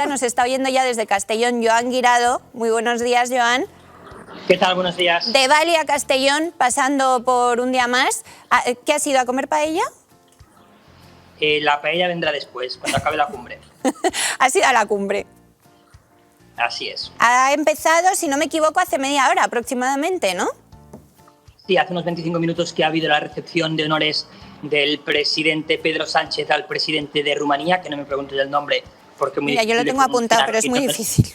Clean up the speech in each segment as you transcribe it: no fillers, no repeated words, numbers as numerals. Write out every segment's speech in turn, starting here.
Nos está oyendo ya desde Castellón Joan Guirado. Muy buenos días, Joan. ¿Qué tal? Buenos días. De Bali a Castellón, pasando por un día más. ¿Qué has ido a comer paella? La paella vendrá después, cuando acabe la cumbre. Has ido a la cumbre. Así es. Ha empezado, si no me equivoco, hace media hora aproximadamente, ¿no? Sí, hace unos 25 minutos que ha habido la recepción de honores del presidente Pedro Sánchez al presidente de Rumanía, que no me pregunto ya el nombre, porque muy difícil. Yo lo tengo apuntado, pero es muy difícil.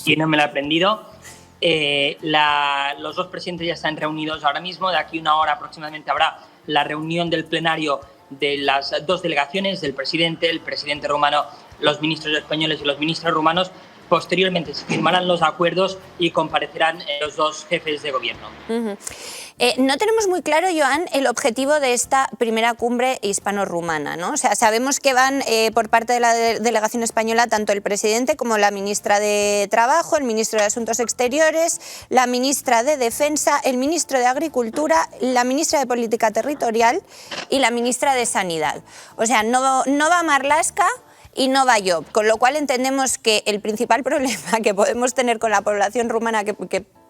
Y no me lo he aprendido. Los dos presidentes ya están reunidos ahora mismo. De aquí una hora aproximadamente habrá la reunión del plenario de las dos delegaciones, del presidente, el presidente rumano, los ministros españoles y los ministros rumanos. Posteriormente se firmarán los acuerdos y comparecerán los dos jefes de gobierno. No tenemos muy claro, Joan, el objetivo de esta primera cumbre hispano-rumana, ¿no? O sea, sabemos que van por parte de la delegación española tanto el presidente como la ministra de Trabajo, el ministro de Asuntos Exteriores, la ministra de Defensa, el ministro de Agricultura, la ministra de Política Territorial y la ministra de Sanidad. O sea, no va Marlaska y no va Job, con lo cual entendemos que el principal problema que podemos tener con la población rumana,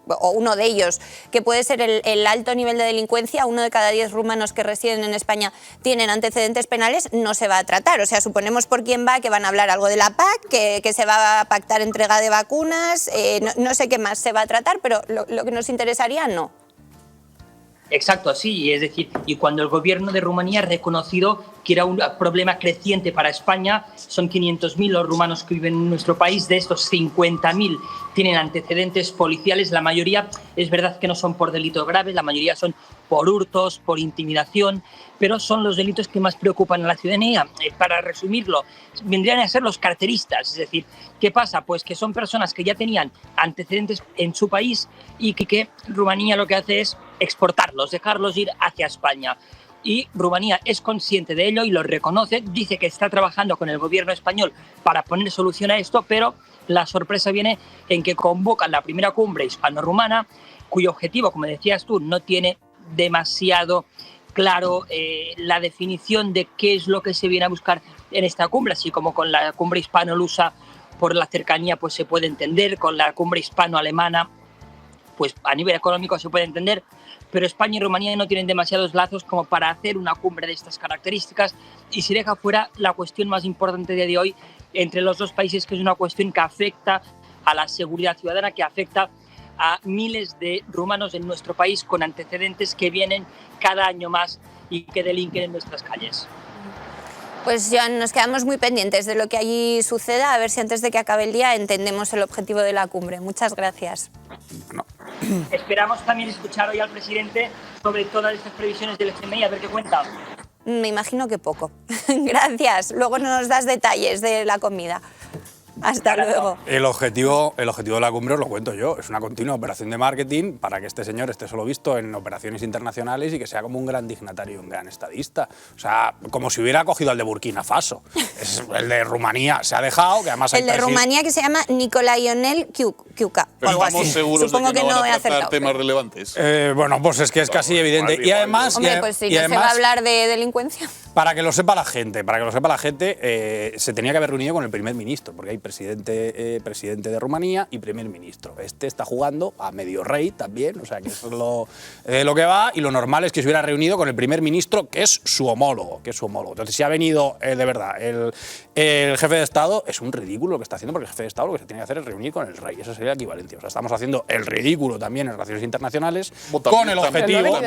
o uno de ellos, que puede ser el alto nivel de delincuencia, 1 de cada 10 rumanos que residen en España tienen antecedentes penales, no se va a tratar. O sea, suponemos por quién va, que van a hablar algo de la PAC, que se va a pactar entrega de vacunas, no sé qué más se va a tratar, pero lo que nos interesaría no. Exacto, sí, es decir, y cuando el gobierno de Rumanía ha reconocido que era un problema creciente para España, son 500.000 los rumanos que viven en nuestro país, de estos 50.000 tienen antecedentes policiales, la mayoría es verdad que no son por delitos graves, la mayoría son por hurtos, por intimidación, pero son los delitos que más preocupan a la ciudadanía. Para resumirlo, vendrían a ser los carteristas, es decir, ¿qué pasa? Pues que son personas que ya tenían antecedentes en su país y que Rumanía lo que hace es exportarlos, dejarlos ir hacia España. Y Rumanía es consciente de ello y lo reconoce, dice que está trabajando con el gobierno español para poner solución a esto, pero la sorpresa viene en que convocan la primera cumbre hispano-rumana, cuyo objetivo, como decías tú, no tiene demasiado claro la definición de qué es lo que se viene a buscar en esta cumbre, así como con la cumbre hispano-lusa por la cercanía pues se puede entender, con la cumbre hispano-alemana pues a nivel económico se puede entender, pero España y Rumanía no tienen demasiados lazos como para hacer una cumbre de estas características y se deja fuera la cuestión más importante de hoy entre los dos países, que es una cuestión que afecta a la seguridad ciudadana, que afecta a miles de rumanos en nuestro país con antecedentes que vienen cada año más y que delinquen en nuestras calles. Pues Joan, nos quedamos muy pendientes de lo que allí suceda, a ver si antes de que acabe el día entendemos el objetivo de la cumbre. Muchas gracias. No. Esperamos también escuchar hoy al presidente sobre todas estas previsiones del FMI, a ver qué cuenta. Me imagino que poco. Gracias. Luego nos das detalles de la comida. Hasta luego. El objetivo de la cumbre os lo cuento yo, es una continua operación de marketing para que este señor esté solo visto en operaciones internacionales y que sea como un gran dignatario y un gran estadista. O sea, como si hubiera cogido al de Burkina Faso. Es el de Rumanía se ha dejado, que además... El de Rumanía, que se llama Nicolae Ionel Ciucă. Pero estamos seguros Supongo de que no van a he tratar acertado, temas pero... relevantes. Bueno, pues es que es casi evidente. Y además... Hombre, pues si no se va a hablar de delincuencia... Para que lo sepa la gente, se tenía que haber reunido con el primer ministro, porque hay presidente de Rumanía y primer ministro. Este está jugando a medio rey también, o sea que eso es lo que va, y lo normal es que se hubiera reunido con el primer ministro, que es su homólogo. Entonces, si ha venido de verdad el jefe de Estado, es un ridículo lo que está haciendo, porque el jefe de Estado lo que se tiene que hacer es reunir con el rey. Esa sería la equivalencia. O sea, estamos haciendo el ridículo también en relaciones internacionales con el objetivo.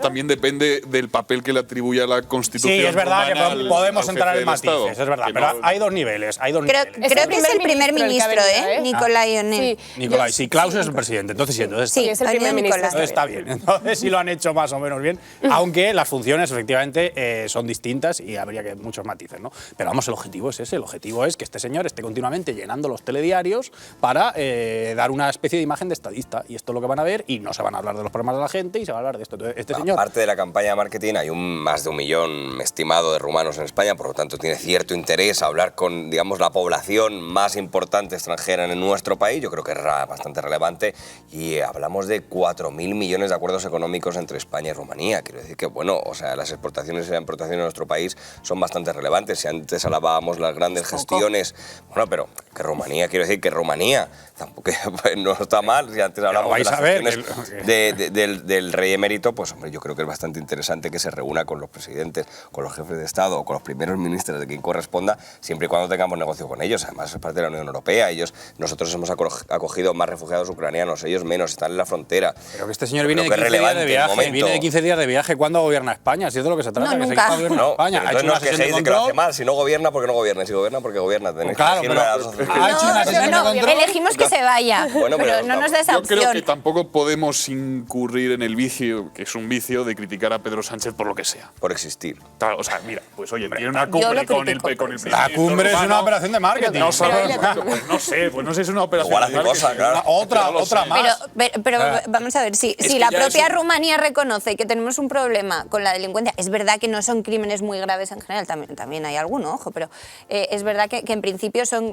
También depende del papel que le atribuye a la Constitución. Sí, es verdad que podemos entrar en matices, matices, es verdad, pero hay dos niveles. Creo que es el primer ministro, Nicolae Ionel. Nicolae, sí, Klaus es el presidente, entonces sí, sí, es el primer ministro. Entonces está bien, entonces sí lo han hecho más o menos bien, aunque las funciones efectivamente son distintas y habría que muchos matices, ¿no? Pero vamos, el objetivo es ese, el objetivo es que este señor esté continuamente llenando los telediarios para dar una especie de imagen de estadista, y esto es lo que van a ver, y no se van a hablar de los problemas de la gente y se va a hablar de esto. Entonces, este señor... Aparte de la campaña de marketing hay más de 1,5 millón estimado de rumanos en España, por lo tanto tiene cierto interés a hablar con, digamos, la población más importante extranjera en nuestro país. Yo creo que es bastante relevante y hablamos de 4.000 millones de acuerdos económicos entre España y Rumanía. Quiero decir que, bueno, o sea, las exportaciones y las importaciones de nuestro país son bastante relevantes. Si antes alabábamos las grandes gestiones, bueno, pero que Rumanía, quiero decir que Rumanía tampoco pues, no está mal. Si antes hablamos de las gestiones del rey emérito, pues hombre, yo creo que es bastante interesante que se reúna con los presidentes, con los jefes de Estado o con los primeros ministros de quien corresponda, siempre y cuando tengamos negocio con ellos. Además, es parte de la Unión Europea. Nosotros hemos acogido más refugiados ucranianos, ellos menos, están en la frontera. Pero que este señor viene de 15 días de viaje. Viene de 15 días de viaje. ¿Cuándo gobierna España? Si es de lo que se trata. No, que nunca. se gobierna España. Entonces no os quejéis de que lo hace mal. Si no gobierna, porque no gobierna. Si gobierna, porque gobierna. Tenéis claro, que no, elegimos que se vaya, bueno, pero no nos da esa Yo opción. creo que tampoco podemos incurrir en el vicio, que es un vicio, de criticar a Pedro Sánchez por lo que sea. Por existir. Claro, o sea, mira, pues oye, tiene una cumbre con el La cumbre es una operación de marketing. No sabemos, pues no sé si es una operación Igual de hace marketing. cosa, claro. Otra más. Pero vamos a ver, si que la ya propia es Rumanía reconoce que tenemos un problema con la delincuencia, es verdad que no son crímenes muy graves en general, también hay alguno, ojo, pero es verdad que en principio son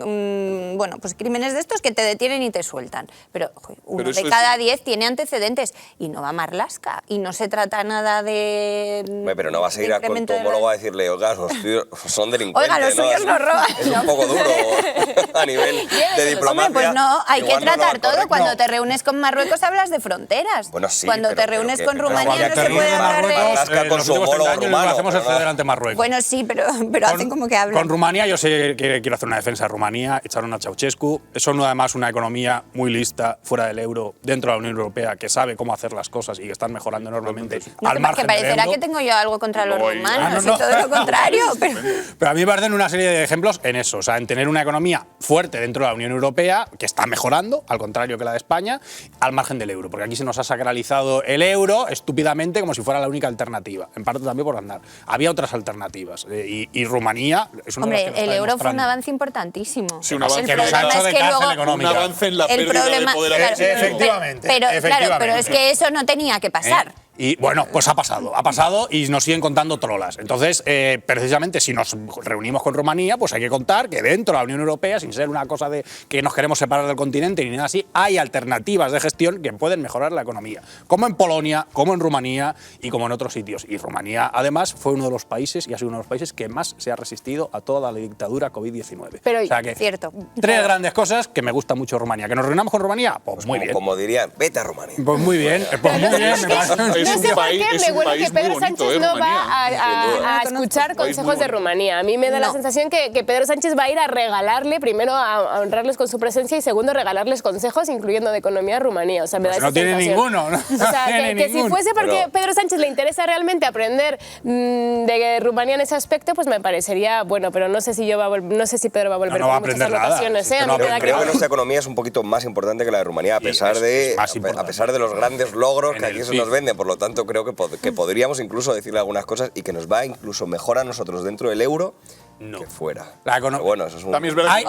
bueno, pues crímenes de estos que te detienen y te sueltan. Pero uno de cada 10 tiene antecedentes y no va a Marlaska y no se trata nada de. Pero no vas a ir a con tu homólogo a decirle, oiga, los tuyos son delincuentes. Oiga, los suyos nos roban. Es un poco duro a nivel de diplomacia. Hombre, pues no, hay que Igual no tratar lo todo. correcto. Cuando te reúnes con Marruecos hablas de fronteras. Bueno, sí, cuando te reúnes con Rumanía no se puede hablar de. Marlaska con su homólogo rumano. Lo hacemos ceder ante Marruecos. Bueno, sí, pero hacen como que hablan. Con Rumanía yo sé que quiero hacer una defensa de Rumanía, echaron a Ceausescu. Son además una economía muy lista, fuera del euro, dentro de la Unión Europea, que sabe cómo hacer las cosas y que están mejorando enormemente al margen que del parecerá euro. que tengo yo algo contra los rumanos no. y todo lo contrario. Pero a mí me parecen una serie de ejemplos en eso, o sea, en tener una economía fuerte dentro de la Unión Europea, que está mejorando, al contrario que la de España, al margen del euro. Porque aquí se nos ha sacralizado el euro estúpidamente como si fuera la única alternativa, en parte también por andar. Había otras alternativas y Rumanía es una de las que nos el está euro fue un demostrando. avance importantísimo. Sí, un avance. El Que nos ha problema hecho es de que cárcel luego económica. Un avance en la el pérdida problema, de poder claro, adquisitivo. Efectivamente, Claro, efectivamente. pero es que eso no tenía que pasar. Y bueno, pues ha pasado y nos siguen contando trolas. Entonces, precisamente si nos reunimos con Rumanía, pues hay que contar que dentro de la Unión Europea, sin ser una cosa de que nos queremos separar del continente ni nada así, hay alternativas de gestión que pueden mejorar la economía. Como en Polonia, como en Rumanía y como en otros sitios. Y Rumanía, además, fue uno de los países y ha sido uno de los países que más se ha resistido a toda la dictadura COVID-19. Pero, o sea que, cierto. tres grandes cosas que me gusta mucho Rumanía. ¿Que nos reunamos con Rumanía? Pues muy bien. Como dirían, vete a Rumanía. Pues muy bien. Pues muy bien. Me parece- Es No un sé por país- qué es me un huele país que Pedro muy bonito, Sánchez no Rumanía. va a escuchar país muy consejos de bonito. Rumanía. A mí me da la No. sensación que Pedro Sánchez va a ir a regalarle, primero a honrarles con su presencia y segundo regalarles consejos, incluyendo de economía a Rumanía. O sea, me da Pues esa no tiene sensación. ninguno, ¿no? O sea, No tiene que si ninguno. fuese porque Pero- Pedro Sánchez le interesa realmente aprender de Rumanía en ese aspecto, pues me parecería bueno, pero no sé si no sé si Pedro va a volver No va a con muchas aprender nada. anotaciones, Sí, ¿eh? que A no mí me da Creo que que- nuestra economía es un poquito más importante que la de Rumanía, a pesar, es más importante. a pesar de los grandes logros En que el aquí se PIB. nos venden. Por lo tanto, creo que podríamos incluso decirle algunas cosas y que nos va incluso mejor a nosotros dentro del euro que fuera. Pero bueno, eso es un... También es verdad que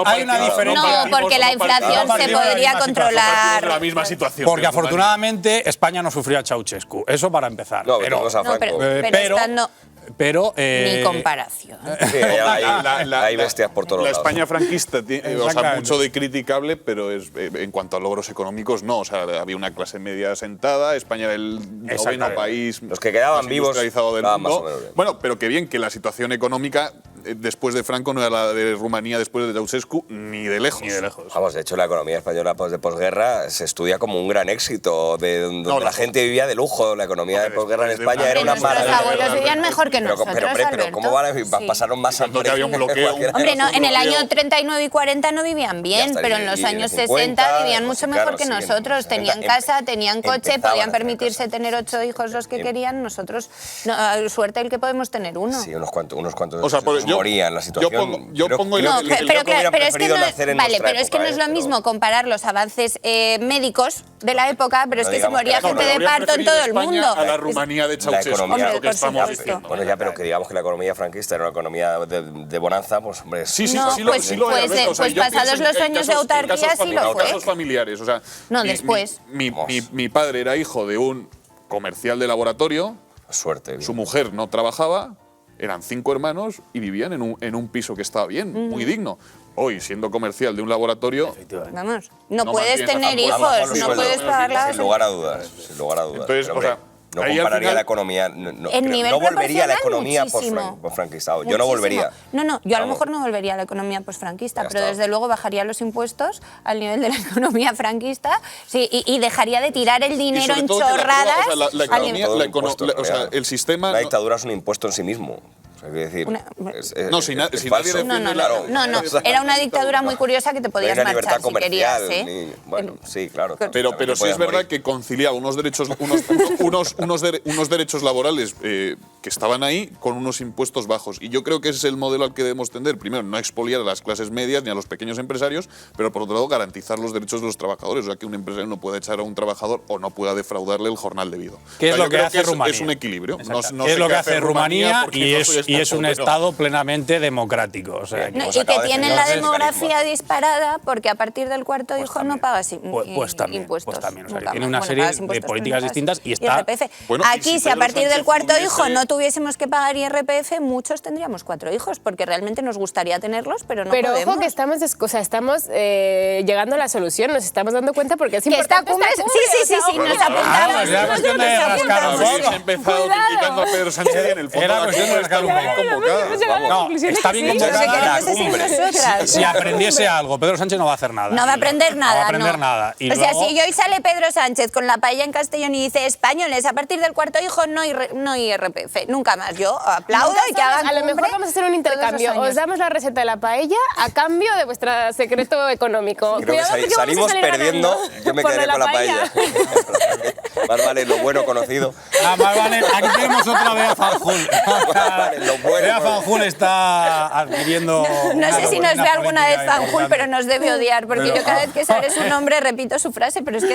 Hay una diferencia. No, porque la inflación se podría controlar. la misma situación. Porque que Rumanía. afortunadamente España no sufrió a Ceausescu. Eso para empezar. No, pero, tenemos a Franco. pero estando- pero, Ni comparación. Sí, hay bestias por todos La lados. España franquista tiene Exactamente. mucho de criticable, pero es, en cuanto a logros económicos, no. O sea, había una clase media sentada, España era el noveno Exactamente. país Los que quedaban más vivos industrializado del estaban más mundo. o menos bien. Bueno, pero que bien que la situación económica después de Franco no era la de Rumanía después de Ceausescu, ni de lejos. Ni de lejos. Vamos, de hecho, la economía española de posguerra se estudia como un gran éxito, donde No, la gente vivía de lujo. La economía de posguerra en después de España una- era una Nuestros maravilla. abuelos vivían mejor que nosotros, pero, Alberto. ¿cómo van a vivir? Sí. Pasaron más Cuando hambre. que había un que bloqueo, cualquiera de Hombre, no, en el nosotros. año 39 y 40 no vivían bien, está, pero y- en los y en años 50, 60 vivían pues, mucho claro, mejor que sí, en nosotros. los Tenían 60 casa, tenían coche, empezaban podían a tener permitirse casa. tener 8 hijos los que querían. Nosotros, no, suerte el que podemos tener uno. Sí, unos cuantos O sea, pues, yo- morían la situación. yo pongo el- No, el- pero claro, pero es que no, vale, pero es que no es lo mismo comparar los avances médicos de la época, pero es No que se digamos moría que no, gente no, de habría parto en preferido todo el España mundo. a la Rumanía de La Ceausescu. economía- es lo que Hombre, por estamos supuesto. diciendo. Bueno, ya, pero que digamos que la economía franquista era una economía de bonanza, pues hombre... Sí, sí, No, sí, lo pues- sí lo pues, era, Alberto. O sea, pues yo pasados pienso los en años de casos- en autarquía casos sí lo fami- fue. casos familiares. O sea, No, después. Mi padre era hijo de un comercial de laboratorio, Suerte. su mujer no trabajaba eran 5 hermanos y vivían en un piso que estaba bien, muy digno. Hoy, siendo comercial de un laboratorio, Vamos, no No puedes mantienes tener a hijos, Los no sueldos, puedes pagar la sin lugar a dudas, sin lugar a dudas. Entonces, Pero, hombre, o sea, no ahí al compararía final- la economía, no, En nivel no volvería a la proporcional, economía muchísimo. post-franquistado. Yo no Muchísimo. volvería. No, yo a lo Vamos. mejor no volvería a la economía posfranquista, Ya pero está. desde luego bajaría los impuestos al nivel de la economía franquista, sí, y dejaría de tirar el y dinero sobre en todo que chorradas. o sea, la al economía, nivel- Todo la el impuesto, econo- o sea, real. el sistema... La no- dictadura es un impuesto en sí mismo. O sea, quiero decir, Una- No, si na- es si nadie falso. defiende No, era una dictadura muy curiosa que te No hay podías una libertad marchar si querías, comercial. ¿eh? Bueno, sí, claro. Pero también sí podías es verdad morir. que conciliaba unos derechos, unos derechos laborales que estaban ahí con unos impuestos bajos. Y yo creo que ese es el modelo al que debemos tender. Primero, no expoliar a las clases medias ni a los pequeños empresarios, pero por otro lado, garantizar los derechos de los trabajadores. O sea, que un empresario no pueda echar a un trabajador o no pueda defraudarle el jornal debido. ¿Qué es O sea, lo yo que creo hace Rumanía? Es un equilibrio. Exacto. No ¿Qué es sé lo qué que hace Rumanía? porque Y no es, soy y es un experto, pero- Estado plenamente democrático. O sea, que- Pues Y acaba que de tienen defender la el demografía sindicalismo. disparada porque a partir del cuarto hijo no pagas Pues también, impuestos. pues también. O sea, que Nunca tiene más. una Bueno, serie pagas de impuestos, políticas pero no distintas y pagas está... IRPF. Bueno, y Aquí, si si a Pedro partir del Sánchez cuarto tuviese- hijo no tuviésemos que pagar IRPF, muchos tendríamos 4 hijos, porque realmente nos gustaría tenerlos, pero no Pero podemos. ojo que estamos llegando a la solución, nos estamos dando cuenta porque es Que esta importante cumbre, sí, ojo, nos que- apuntamos. pues ya cuestión de rascar un poco. Habéis empezado criticando a Pedro Sánchez y en el fondo Era la cuestión de cumbre está rascar un bien poco. convocada. Hemos llegado a la No, conclusión de está que bien sí. Lo que convocada. queremos es ir cumbre. nosotras. Si aprendiese algo, Pedro Sánchez no va a hacer nada. No va a aprender nada, No va a aprender no. nada. Y o sea, luego- si hoy sale Pedro Sánchez con la paella en Castellón y dice españoles, a partir del cuarto hijo no IRPF, nunca más. Yo aplaudo y que hagan A lo mejor cumbre vamos a hacer un todos los intercambio. años. Os damos la receta de la paella a cambio de vuestro secreto económico. Creo que Cuidado porque vamos a salimos salir perdiendo, ganando. yo me Por quedaré lo de con la paella. Más vale lo bueno conocido. Ah, más vale, aquí tenemos otra Bea Fanjul. Vale, lo bueno. Bea Fanjul está adquiriendo. No sé si nos ve alguna vez Fanjul, pero nos debe odiar, porque Pero- yo cada vez que sale su nombre repito su frase, pero es que